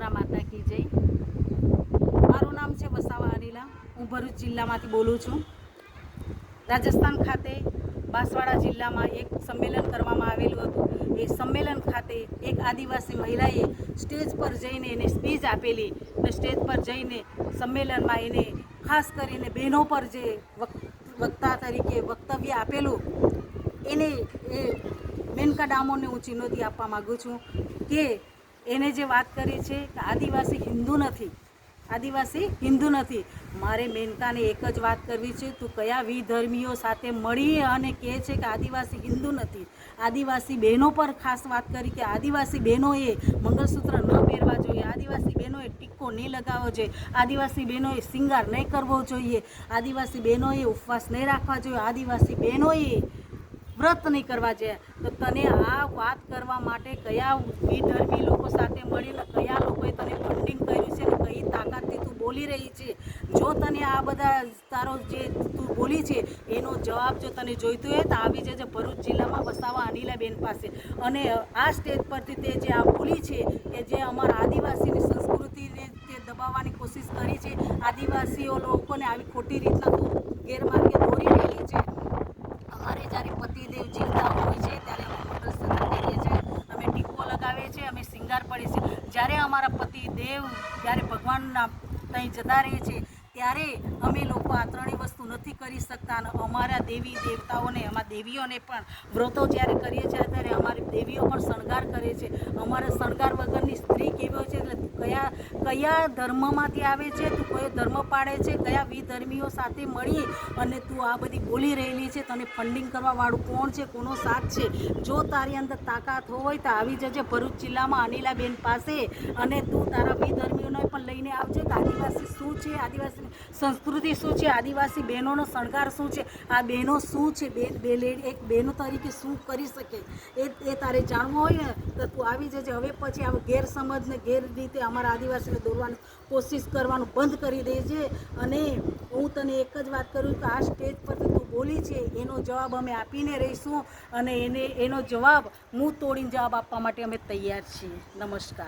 સીતલા માતા કી જય। મારું નામ છે વસાવા અનિલા। હું ભરૂચ જિલ્લામાંથી બોલું છું। રાજસ્થાન ખાતે બાંસવાડા જિલ્લામાં એક સંમેલન કરવામાં આવેલું હતું। એ સંમેલન ખાતે એક આદિવાસી મહિલાએ સ્ટેજ પર જઈને એને સ્પીચ આપેલી અને સ્ટેજ પર જઈને સંમેલનમાં એને ખાસ કરીને બહેનો પર જે વક્તા તરીકે વક્તવ્ય આપેલું એને એ મેનકા ડામોરને હું ચુનૌતી આપવા માગું છું કે એને જે વાત કરી છે કે આદિવાસી હિન્દુ નથી। મારે મેનકાને એક જ વાત કરવી છે, તું કયા વિધર્મીઓ સાથે મળી અને કહે છે કે આદિવાસી હિન્દુ નથી। આદિવાસી બહેનો પર ખાસ વાત કરી કે આદિવાસી બહેનોએ મંગળસૂત્ર ન પહેરવા જોઈએ, આદિવાસી બહેનોએ ટીકો નહીં લગાવવો જોઈએ, આદિવાસી બહેનોએ શિંગાર નહીં કરવો જોઈએ, આદિવાસી બહેનોએ ઉપવાસ નહીં રાખવા જોઈએ, આદિવાસી બહેનોએ વ્રત નહીં કરવા જોઈએ। તો તને આ વાત કરવા માટે કયા વિધર્મી લોકો સાથે મળીને કયા લોકોએ તને ફંડિંગ કર્યું છે અને કઈ તાકાતથી તું બોલી રહી છે? જો તને આ બધા તારો જે તું બોલી છે એનો જવાબ જો તને જોઈતો હોય તો આવી જજે ભરૂચ જિલ્લામાં વસાવા અનિલાબેન પાસે। અને આ સ્ટેજ પરથી તે જે આ બોલી છે કે જે અમારા આદિવાસીની સંસ્કૃતિને તે દબાવવાની કોશિશ કરી છે, આદિવાસીઓ લોકોને આવી ખોટી રીતના તું ગેરમાર્ગે દોરી રહેલી છે। અમારે જ્યારે પતિદેવ જીવતા હોય છે ત્યારે અમે મંગળસૂત્ર કરીએ છીએ, અમે ટીકો લગાવીએ છીએ, અમે શિંગાર પડીએ છીએ। જ્યારે અમારા પતિદેવ જ્યારે ભગવાનના ત્યાં જતા રહે છે ત્યારે અમે લોકો આ ત્રણેય વસ્તુ નથી કરી શકતા અને અમારા દેવી દેવતાઓને અમારા દેવીઓને પણ વ્રતો જ્યારે કરીએ છીએ ત્યારે અમારી દેવીઓ પણ શણગાર કરે છે। અમારા શણગાર વગરની સ્ત્રી કેવી હોય છે એટલે કયા ધર્મમાંથી આવે છે, તું કયો ધર્મ પાડે છે, કયા વિધર્મીઓ સાથે મળી અને તું આ બધી બોલી રહેલી છે? તને ફંડિંગ કરવાવાળું કોણ છે, કોનો સાથ છે? જો તારી અંદર તાકાત હોય તો આવી જજે ભરૂચ જિલ્લામાં અનિલાબેન પાસે અને તું તારા વિધર્મીઓને પણ લઈને આવજે કે આદિવાસી શું છે, આદિવાસી સંસ્કૃતિ શું છે, આદિવાસી બહેનોનો શણગાર શું છે, આ બહેનો શું છે, એક બહેનો તરીકે શું કરી શકે એ તારે જાણવું હોય ને તો તું આવી જજે। હવે પછી આ ગેરસમજને ગેર રીતે અમારા આદિવાસીને દોરવાની કોશિશ કરવાનું બંધ કરી દેજે। અને હું તને એક જ વાત કરું કે આ સ્ટેજ પરથી તું બોલી છે એનો જવાબ અમે આપીને રહીશું અને એનો જવાબ મું તોડીને જવાબ આપવા માટે અમે તૈયાર છીએ। નમસ્કાર।